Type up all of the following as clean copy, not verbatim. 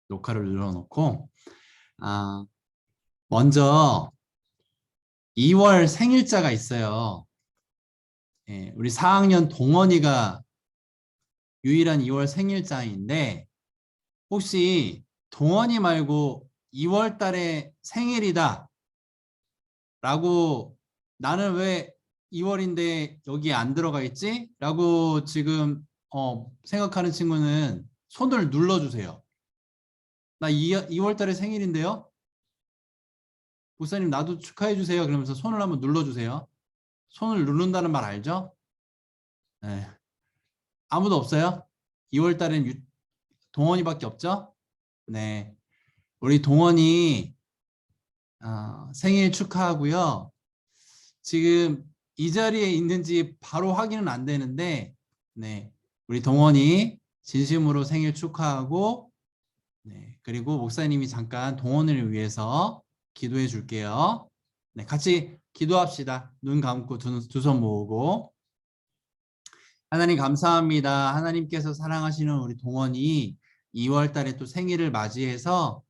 녹화를 눌러놓고 먼저 2월 생일자가 있어요. 예, 우리 4학년 동원이가 유일한 2월 생일자인데 혹시 동원이 말고 2월 달에 생일이다 라고 나는 왜 2월인데 여기 안 들어가 있지? 라고 지금 생각하는 친구는 손을 눌러주세요. 나 2월 달에 생일인데요? 목사님 나도 축하해 주세요. 그러면서 손을 한번 눌러주세요. 손을 누른다는 말 알죠? 네. 아무도 없어요? 2월 달엔 동원이밖에 없죠? 네. 우리 동원이 생일 축하하고요. 지금 이 자리에 있는지 바로 확인은 안 되는데 네. 우리 동원이 진심으로 생일 축하하고 네. 그리고 목사님이 잠깐 동원을 위해서 기도해 줄게요. 네. 같이 기도합시다. 눈 감고 두 손 모으고 하나님 감사합니다. 하나님께서 사랑하시는 우리 동원이 2월 달에 또 생일을 맞이해서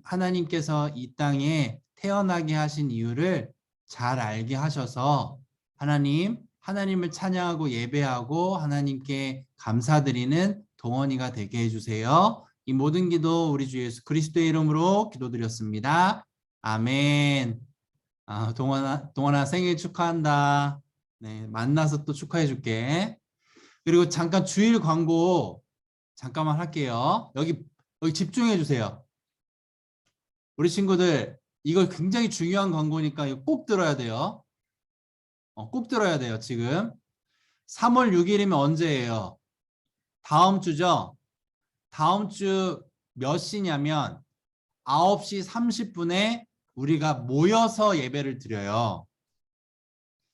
하나님께서 이 땅에 태어나게 하신 이유를 잘 알게 하셔서 하나님을 찬양하고 예배하고 하나님께 감사드리는 동원이가 되게 해주세요. 이 모든 기도 우리 주 예수 그리스도의 이름으로 기도드렸습니다. 아멘. 동원아 생일 축하한다. 네, 만나서 또 축하해 줄게. 그리고 잠깐 주일 광고 잠깐만 할게요. 여기 집중해 주세요. 우리 친구들 이거 굉장히 중요한 광고니까 이거 꼭 들어야 돼요. 꼭 들어야 돼요. 지금 3월 6일이면 언제예요? 다음 주죠? 다음 주 몇 시냐면 9시 30분에 우리가 모여서 예배를 드려요.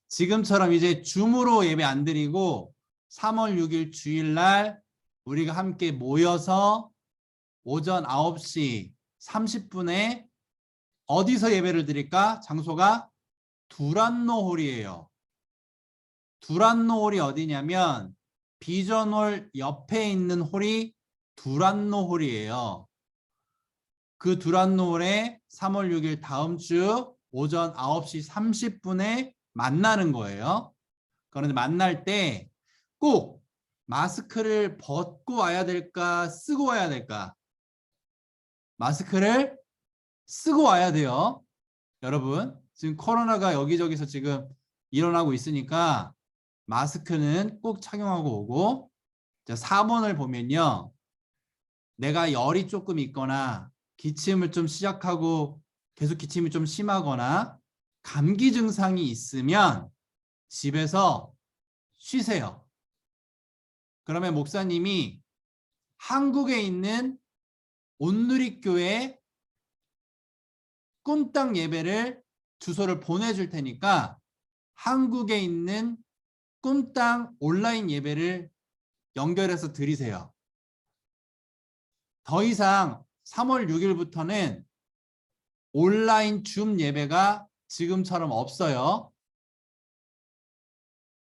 지금처럼 이제 줌으로 예배 안 드리고 3월 6일 주일날 우리가 함께 모여서 오전 9시 30분에 어디서 예배를 드릴까? 장소가 두란노홀이에요. 두란노홀이 어디냐면 비전홀 옆에 있는 홀이 두란노홀이에요. 그 두란노홀에 3월 6일 다음 주 오전 9시 30분에 만나는 거예요. 그런데 만날 때 꼭 마스크를 벗고 와야 될까? 쓰고 와야 될까? 마스크를 쓰고 와야 돼요. 여러분, 지금 코로나가 여기저기서 지금 일어나고 있으니까 마스크는 꼭 착용하고 오고. 자, 4번을 보면요. 내가 열이 조금 있거나 기침을 좀 시작하고 계속 기침이 좀 심하거나 감기 증상이 있으면 집에서 쉬세요. 그러면 목사님이 한국에 있는 온누리교회 꿈땅 예배를 주소를 보내줄 테니까 한국에 있는 꿈땅 온라인 예배를 연결해서 드리세요. 더 이상 3월 6일부터는 온라인 줌 예배가 지금처럼 없어요.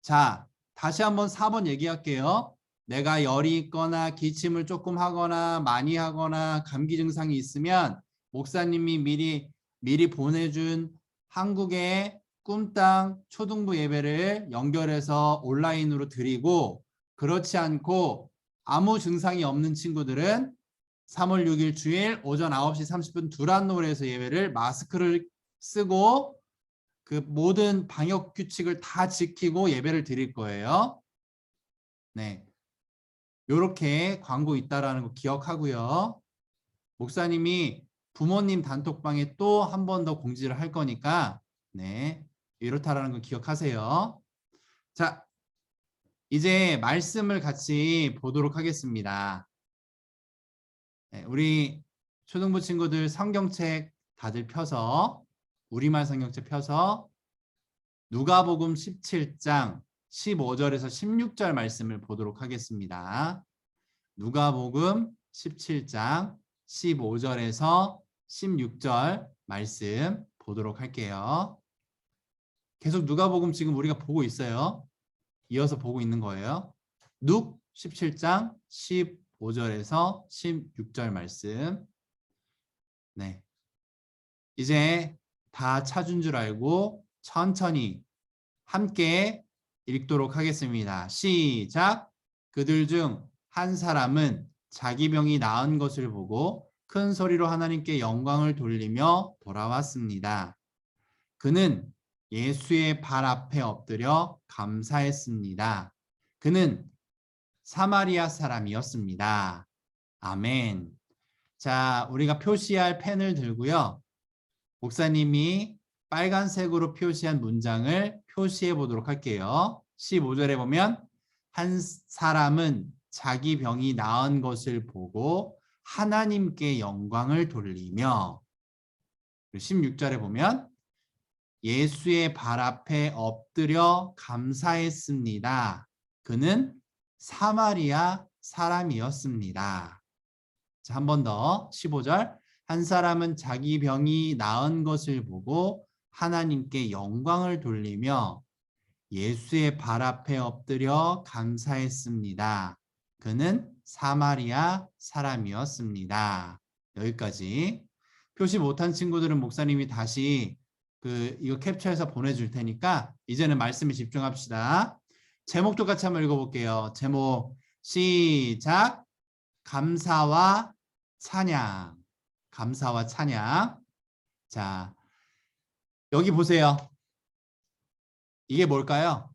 자, 다시 한번 4번 얘기할게요. 내가 열이 있거나 기침을 조금 하거나 많이 하거나 감기 증상이 있으면 목사님이 미리 보내준 한국의 꿈땅 초등부 예배를 연결해서 온라인으로 드리고, 그렇지 않고 아무 증상이 없는 친구들은 3월 6일 주일 오전 9시 30분 두란노을에서 예배를 마스크를 쓰고 그 모든 방역 규칙을 다 지키고 예배를 드릴 거예요. 네, 요렇게 광고 있다라는 거 기억하고요. 목사님이 부모님 단톡방에 또 한 번 더 공지를 할 거니까 네, 이렇다라는 거 기억하세요. 자, 이제 말씀을 같이 보도록 하겠습니다. 네, 우리 초등부 친구들 성경책 다들 펴서 우리말 성경책 펴서 누가복음 17장 15절에서 16절 말씀을 보도록 하겠습니다. 누가복음 17장 15절에서 16절 말씀 보도록 할게요. 계속 누가복음 지금 우리가 보고 있어요. 이어서 보고 있는 거예요. 룩 17장 15절에서 16절 말씀. 네. 이제 다 찾은 줄 알고 천천히 함께 읽도록 하겠습니다. 시작. 그들 중 한 사람은 자기 병이 나은 것을 보고 큰 소리로 하나님께 영광을 돌리며 돌아왔습니다. 그는 예수의 발 앞에 엎드려 감사했습니다. 그는 사마리아 사람이었습니다. 아멘. 자, 우리가 표시할 펜을 들고요. 목사님이 빨간색으로 표시한 문장을 표시해 보도록 할게요. 15절에 보면 한 사람은 자기 병이 나은 것을 보고 하나님께 영광을 돌리며, 16절에 보면 예수의 발 앞에 엎드려 감사했습니다. 그는 사마리아 사람이었습니다. 자, 한 번 더 15절. 한 사람은 자기 병이 나은 것을 보고 하나님께 영광을 돌리며 예수의 발 앞에 엎드려 감사했습니다. 그는 사마리아 사람이었습니다. 여기까지. 표시 못한 친구들은 목사님이 다시 이거 캡처해서 보내줄 테니까 이제는 말씀에 집중합시다. 제목도 같이 한번 읽어볼게요. 제목 시작. 감사와 찬양. 감사와 찬양. 자, 여기 보세요. 이게 뭘까요?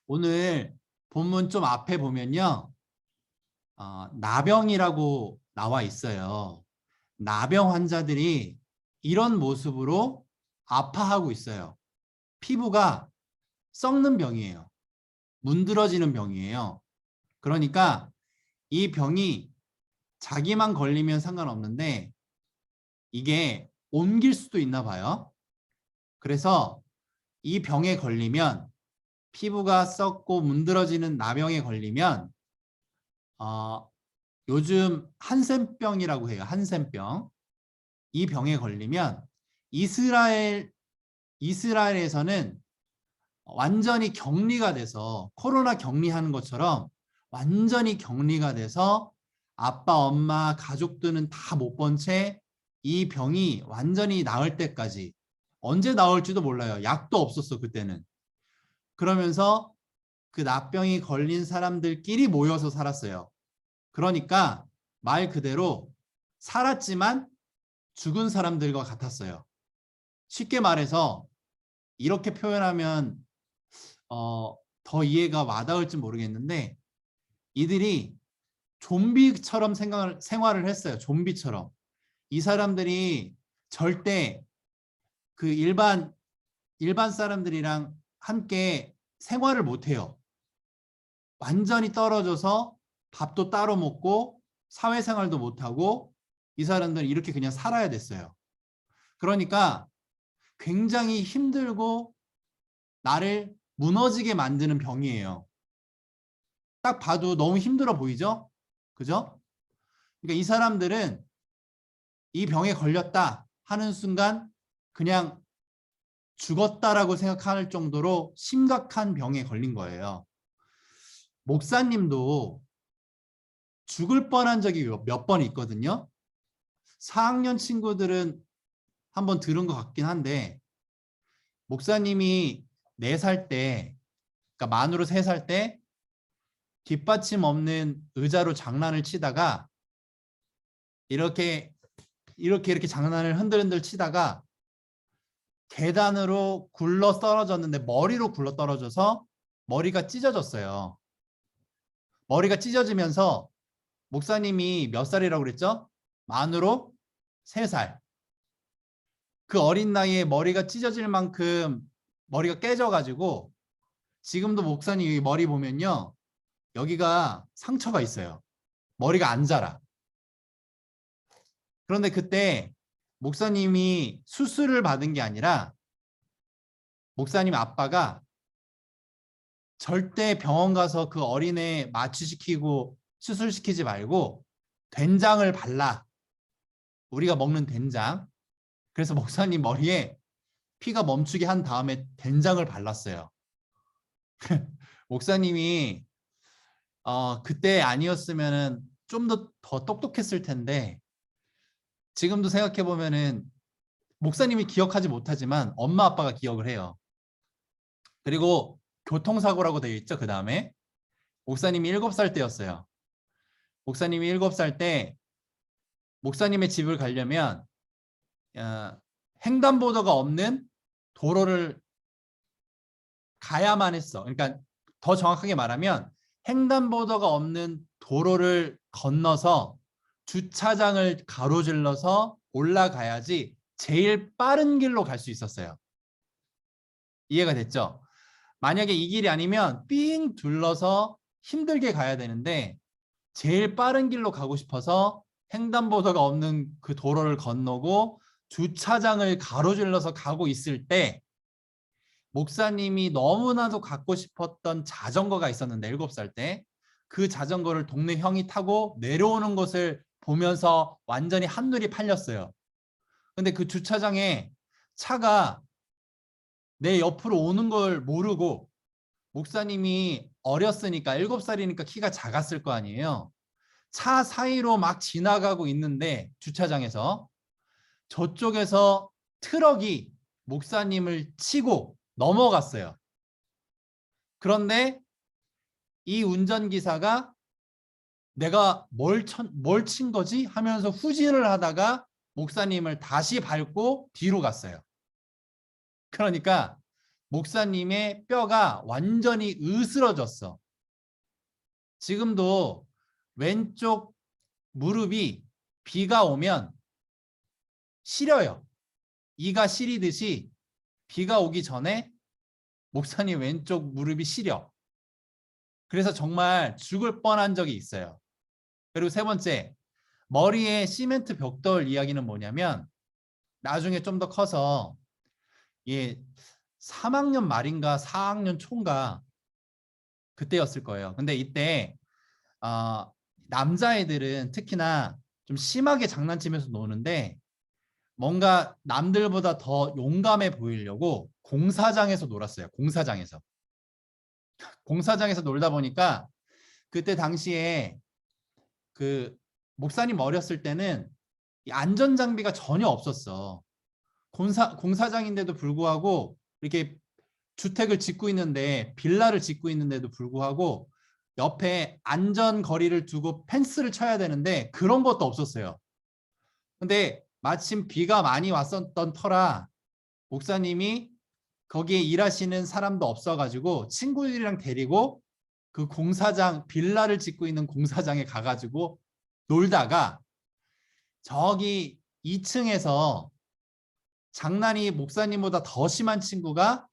오늘 본문 좀 앞에 보면요. 나병이라고 나와 있어요. 나병 환자들이 이런 모습으로 아파하고 있어요. 피부가 썩는 병이에요. 문드러지는 병이에요. 그러니까 이 병이 자기만 걸리면 상관없는데 이게 옮길 수도 있나 봐요. 그래서 이 병에 걸리면, 피부가 썩고 문드러지는 나병에 걸리면 요즘 한센병이라고 해요. 한센병. 이 병에 걸리면 이스라엘에서는 완전히 격리가 돼서, 코로나 격리하는 것처럼 완전히 격리가 돼서 아빠, 엄마, 가족들은 다 못 본 채 이 병이 완전히 나을 때까지, 언제 나올지도 몰라요. 약도 없었어 그때는. 그러면서 그 나병이 걸린 사람들끼리 모여서 살았어요. 그러니까 말 그대로 살았지만 죽은 사람들과 같았어요. 쉽게 말해서 이렇게 표현하면 더 이해가 와닿을지 모르겠는데, 이들이 좀비처럼 생활을 했어요. 좀비처럼. 이 사람들이 절대 그 일반 사람들이랑 함께 생활을 못해요. 완전히 떨어져서 밥도 따로 먹고 사회생활도 못하고 이 사람들은 이렇게 그냥 살아야 됐어요. 그러니까 굉장히 힘들고 나를 무너지게 만드는 병이에요. 딱 봐도 너무 힘들어 보이죠? 그죠? 그러니까 이 사람들은 이 병에 걸렸다 하는 순간 그냥 죽었다라고 생각할 정도로 심각한 병에 걸린 거예요. 목사님도 죽을 뻔한 적이 몇 번 있거든요. 4학년 친구들은 한번 들은 것 같긴 한데, 목사님이 4살 때, 그러니까 만으로 3살 때 뒷받침 없는 의자로 장난을 치다가 이렇게 장난을 흔들흔들 치다가 계단으로 굴러 떨어졌는데, 머리로 굴러 떨어져서 머리가 찢어졌어요. 머리가 찢어지면서 목사님이 몇 살이라고 그랬죠? 만으로 3살. 그 어린 나이에 머리가 찢어질 만큼 머리가 깨져가지고 지금도 목사님 머리 보면요, 여기가 상처가 있어요. 머리가 안 자라. 그런데 그때 목사님이 수술을 받은 게 아니라 목사님 아빠가 절대 병원 가서 그 어린애 마취시키고 수술시키지 말고 된장을 발라. 우리가 먹는 된장. 그래서 목사님 머리에 피가 멈추게 한 다음에 된장을 발랐어요. 목사님이 그때 아니었으면은 좀 더 똑똑했을 텐데 지금도 생각해 보면은 목사님이 기억하지 못하지만 엄마 아빠가 기억을 해요. 그리고 교통사고라고 되어 있죠. 그 다음에 목사님이 7살 때였어요. 목사님이 7살 때 목사님의 집을 가려면 어, 횡단보도가 없는 도로를 가야만 했어. 그러니까 더 정확하게 말하면 횡단보도가 없는 도로를 건너서 주차장을 가로질러서 올라가야지 제일 빠른 길로 갈 수 있었어요. 이해가 됐죠? 만약에 이 길이 아니면 삥 둘러서 힘들게 가야 되는데 제일 빠른 길로 가고 싶어서 횡단보도가 없는 그 도로를 건너고 주차장을 가로질러서 가고 있을 때 목사님이 너무나도 갖고 싶었던 자전거가 있었는데 7살 때 그 자전거를 동네 형이 타고 내려오는 것을 보면서 완전히 한눈이 팔렸어요. 근데 그 주차장에 차가 내 옆으로 오는 걸 모르고 목사님이 어렸으니까 7살이니까 키가 작았을 거 아니에요. 차 사이로 막 지나가고 있는데 주차장에서 저쪽에서 트럭이 목사님을 치고 넘어갔어요. 그런데 이 운전기사가 내가 뭘 친 거지? 하면서 후진을 하다가 목사님을 다시 밟고 뒤로 갔어요. 그러니까 목사님의 뼈가 완전히 으스러졌어. 지금도 왼쪽 무릎이 비가 오면 시려요. 이가 시리듯이 비가 오기 전에 목사님 왼쪽 무릎이 시려. 그래서 정말 죽을 뻔한 적이 있어요. 그리고 세 번째, 머리에 시멘트 벽돌 이야기는 뭐냐면 나중에 좀 더 커서 예, 3학년 말인가 4학년 초인가 그때였을 거예요. 근데 이때 남자애들은 특히나 좀 심하게 장난치면서 노는데 뭔가 남들보다 더 용감해 보이려고 공사장에서 놀았어요. 공사장에서 놀다 보니까 그때 당시에 그 목사님 어렸을 때는 이 안전 장비가 전혀 없었어. 공사장인데도 불구하고 이렇게 주택을 짓고 있는데 빌라를 짓고 있는데도 불구하고 옆에 안전 거리를 두고 펜스를 쳐야 되는데 그런 것도 없었어요. 근데 마침 비가 많이 왔었던 터라 목사님이 거기에 일하시는 사람도 없어가지고 친구들이랑 데리고 그 공사장 빌라를 짓고 있는 공사장에 가가지고 놀다가 저기 2층에서 장난이 목사님보다 더 심한 친구가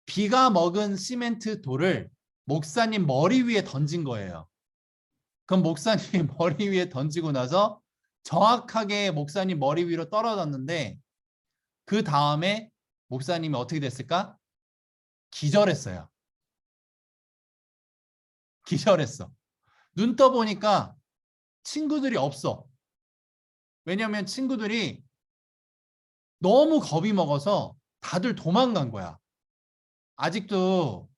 비가 먹은 시멘트 돌을 목사님 머리 위에 던진 거예요. 그럼 목사님 머리 위에 던지고 나서 정확하게 목사님 머리 위로 떨어졌는데 그 다음에 목사님이 어떻게 됐을까? 기절했어요. 기절했어. 눈 떠보니까 친구들이 없어. 왜냐하면 친구들이 너무 겁이 먹어서 다들 도망간 거야. 아직도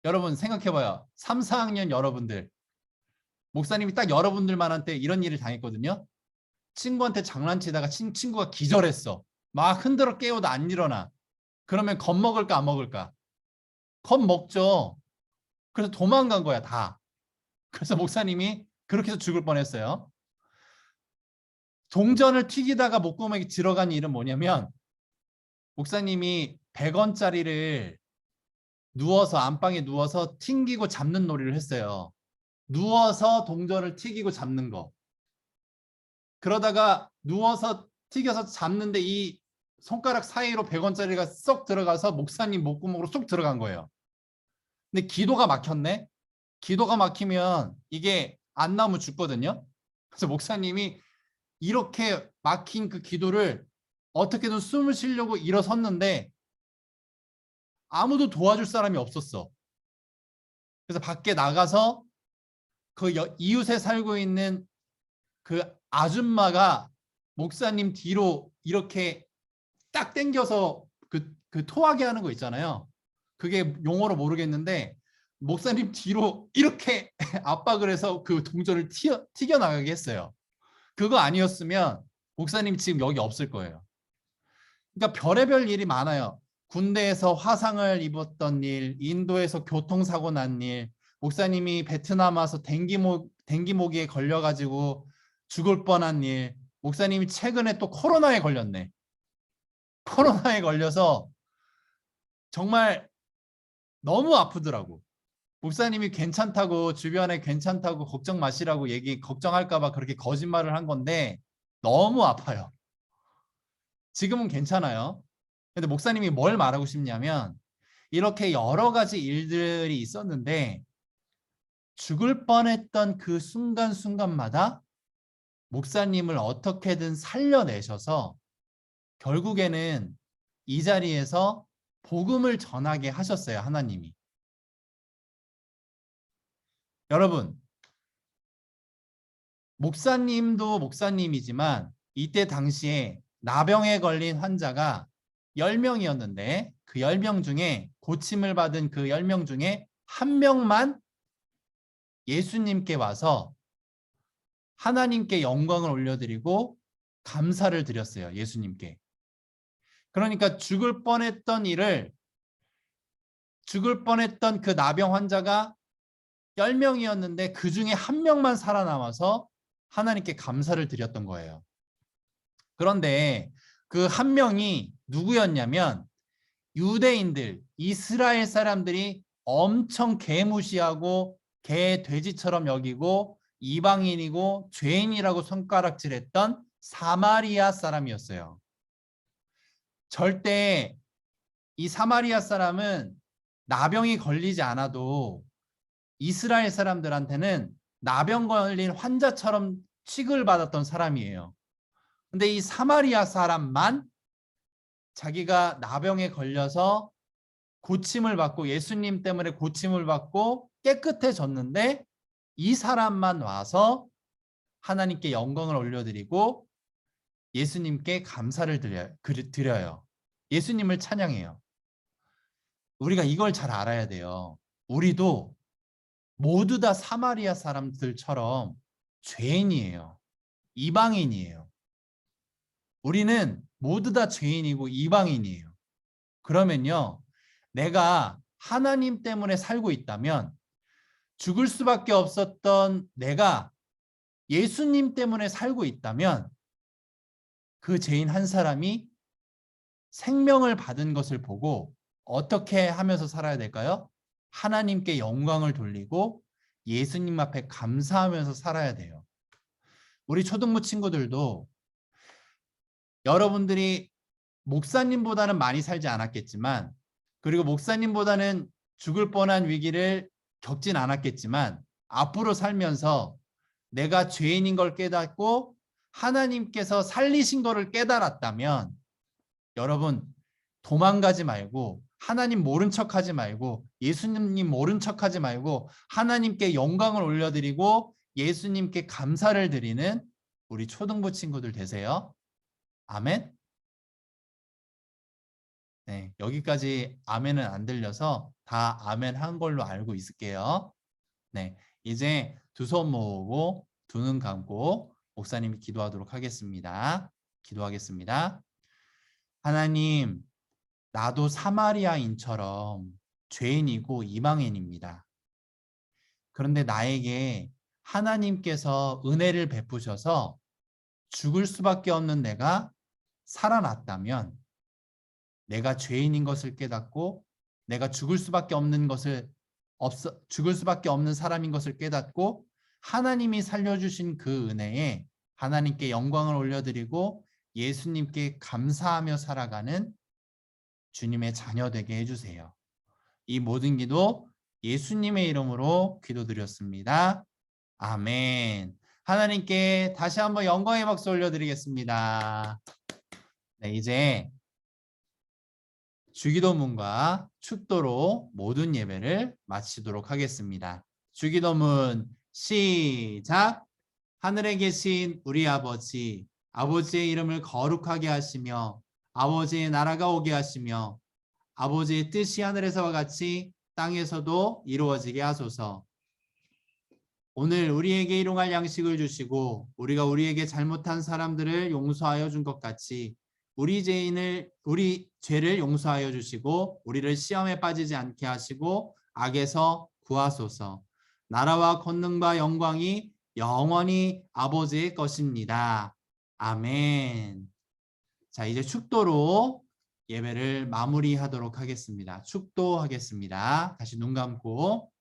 여러분 생각해봐요. 3, 4학년 여러분들. 목사님이 딱 여러분들만한테 이런 일을 당했거든요. 친구한테 장난치다가 친구가 기절했어. 막 흔들어 깨워도 안 일어나. 그러면 겁먹을까 안 먹을까? 겁먹죠. 그래서 도망간 거야 다. 그래서 목사님이 그렇게 해서 죽을 뻔했어요. 동전을 튀기다가 목구멍에 들어간 일은 뭐냐면 목사님이 100원짜리를 누워서 안방에 누워서 튕기고 잡는 놀이를 했어요. 누워서 동전을 튀기고 잡는 거. 그러다가 누워서 튀겨서 잡는데 이 손가락 사이로 100원짜리가 쏙 들어가서 목사님 목구멍으로 쏙 들어간 거예요. 근데 기도가 막혔네. 기도가 막히면 이게 안 나오면 죽거든요. 그래서 목사님이 이렇게 막힌 그 기도를 어떻게든 숨을 쉬려고 일어섰는데 아무도 도와줄 사람이 없었어. 그래서 밖에 나가서 그 이웃에 살고 있는 그 아줌마가 목사님 뒤로 이렇게 딱 당겨서 그 토하게 하는 거 있잖아요. 그게 용어로 모르겠는데 목사님 뒤로 이렇게 압박을 해서 그 동전을 튀겨나가게 했어요. 그거 아니었으면 목사님 지금 여기 없을 거예요. 그러니까 별의별 일이 많아요. 군대에서 화상을 입었던 일, 인도에서 교통사고 난 일, 목사님이 베트남 와서 댕기모기에 걸려가지고 죽을 뻔한 일, 목사님이 최근에 또 코로나에 걸렸네. 코로나에 걸려서 정말 너무 아프더라고. 목사님이 괜찮다고, 주변에 괜찮다고 걱정 마시라고 걱정할까 봐 그렇게 거짓말을 한 건데 너무 아파요. 지금은 괜찮아요. 근데 목사님이 뭘 말하고 싶냐면 이렇게 여러 가지 일들이 있었는데 죽을 뻔했던 그 순간순간마다 목사님을 어떻게든 살려내셔서 결국에는 이 자리에서 복음을 전하게 하셨어요, 하나님이. 여러분, 목사님도 목사님이지만 이때 당시에 나병에 걸린 환자가 10명이었는데 그 10명 중에 고침을 받은 그 10명 중에 한 명만 예수님께 와서 하나님께 영광을 올려드리고 감사를 드렸어요. 예수님께. 그러니까 죽을 뻔했던 그 나병 환자가 10명이었는데 그 중에 한 명만 살아남아서 하나님께 감사를 드렸던 거예요. 그런데 그 한 명이 누구였냐면 유대인들, 이스라엘 사람들이 엄청 개무시하고 개 돼지처럼 여기고 이방인이고 죄인이라고 손가락질했던 사마리아 사람이었어요. 절대 이 사마리아 사람은 나병이 걸리지 않아도 이스라엘 사람들한테는 나병 걸린 환자처럼 취급을 받았던 사람이에요. 근데 이 사마리아 사람만 자기가 나병에 걸려서 고침을 받고 예수님 때문에 고침을 받고 깨끗해졌는데 이 사람만 와서 하나님께 영광을 올려드리고 예수님께 감사를 드려요. 예수님을 찬양해요. 우리가 이걸 잘 알아야 돼요. 우리도 모두 다 사마리아 사람들처럼 죄인이에요. 이방인이에요. 우리는 모두 다 죄인이고 이방인이에요. 그러면요, 내가 하나님 때문에 살고 있다면 죽을 수밖에 없었던 내가 예수님 때문에 살고 있다면 그 죄인 한 사람이 생명을 받은 것을 보고 어떻게 하면서 살아야 될까요? 하나님께 영광을 돌리고 예수님 앞에 감사하면서 살아야 돼요. 우리 초등부 친구들도 여러분들이 목사님보다는 많이 살지 않았겠지만 그리고 목사님보다는 죽을 뻔한 위기를 겪진 않았겠지만 앞으로 살면서 내가 죄인인 걸 깨닫고 하나님께서 살리신 것을 깨달았다면 여러분 도망가지 말고 하나님 모른 척하지 말고 예수님 모른 척하지 말고 하나님께 영광을 올려드리고 예수님께 감사를 드리는 우리 초등부 친구들 되세요. 아멘. 네, 여기까지 아멘은 안 들려서 다 아멘 한 걸로 알고 있을게요. 네, 이제 두 손 모으고 두 눈 감고 목사님이 기도하도록 하겠습니다. 기도하겠습니다. 하나님, 나도 사마리아인처럼 죄인이고 이방인입니다. 그런데 나에게 하나님께서 은혜를 베푸셔서 죽을 수밖에 없는 내가 살아났다면 내가 죄인인 것을 깨닫고 내가 죽을 수밖에 없는 사람인 것을 깨닫고 하나님이 살려주신 그 은혜에 하나님께 영광을 올려드리고 예수님께 감사하며 살아가는 주님의 자녀 되게 해주세요. 이 모든 기도 예수님의 이름으로 기도드렸습니다. 아멘. 하나님께 다시 한번 영광의 박수 올려드리겠습니다. 네, 이제 주기도문과 축도로 모든 예배를 마치도록 하겠습니다. 주기도문 시작. 하늘에 계신 우리 아버지, 아버지의 이름을 거룩하게 하시며 아버지의 나라가 오게 하시며 아버지의 뜻이 하늘에서와 같이 땅에서도 이루어지게 하소서. 오늘 우리에게 일용할 양식을 주시고 우리가 우리에게 잘못한 사람들을 용서하여 준 것 같이 우리 죄를 용서하여 주시고 우리를 시험에 빠지지 않게 하시고 악에서 구하소서. 나라와 권능과 영광이 영원히 아버지의 것입니다. 아멘. 자, 이제 축도로 예배를 마무리하도록 하겠습니다. 축도하겠습니다. 다시 눈 감고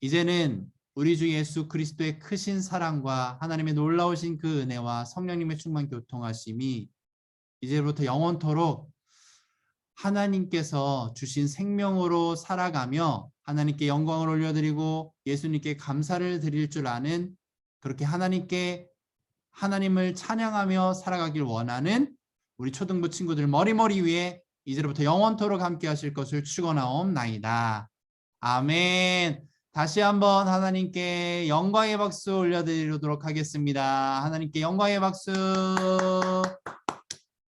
이제는 우리 주 예수 그리스도의 크신 사랑과 하나님의 놀라우신 그 은혜와 성령님의 충만 교통하심이 이제부터 영원토록 하나님께서 주신 생명으로 살아가며 하나님께 영광을 올려드리고 예수님께 감사를 드릴 줄 아는 그렇게 하나님을 찬양하며 살아가길 원하는 우리 초등부 친구들 머리 위에 이제부터 영원토록 함께 하실 것을 축원하옵나이다. 아멘. 다시 한번 하나님께 영광의 박수 올려드리도록 하겠습니다. 하나님께 영광의 박수.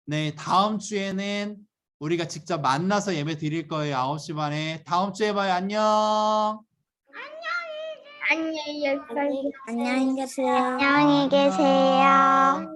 네, 다음 주에는 우리가 직접 만나서 예배 드릴 거예요. 9시 반에. 다음 주에 봐요. 안녕. 안녕히 계세요. 안녕히 계세요. 안녕히 계세요.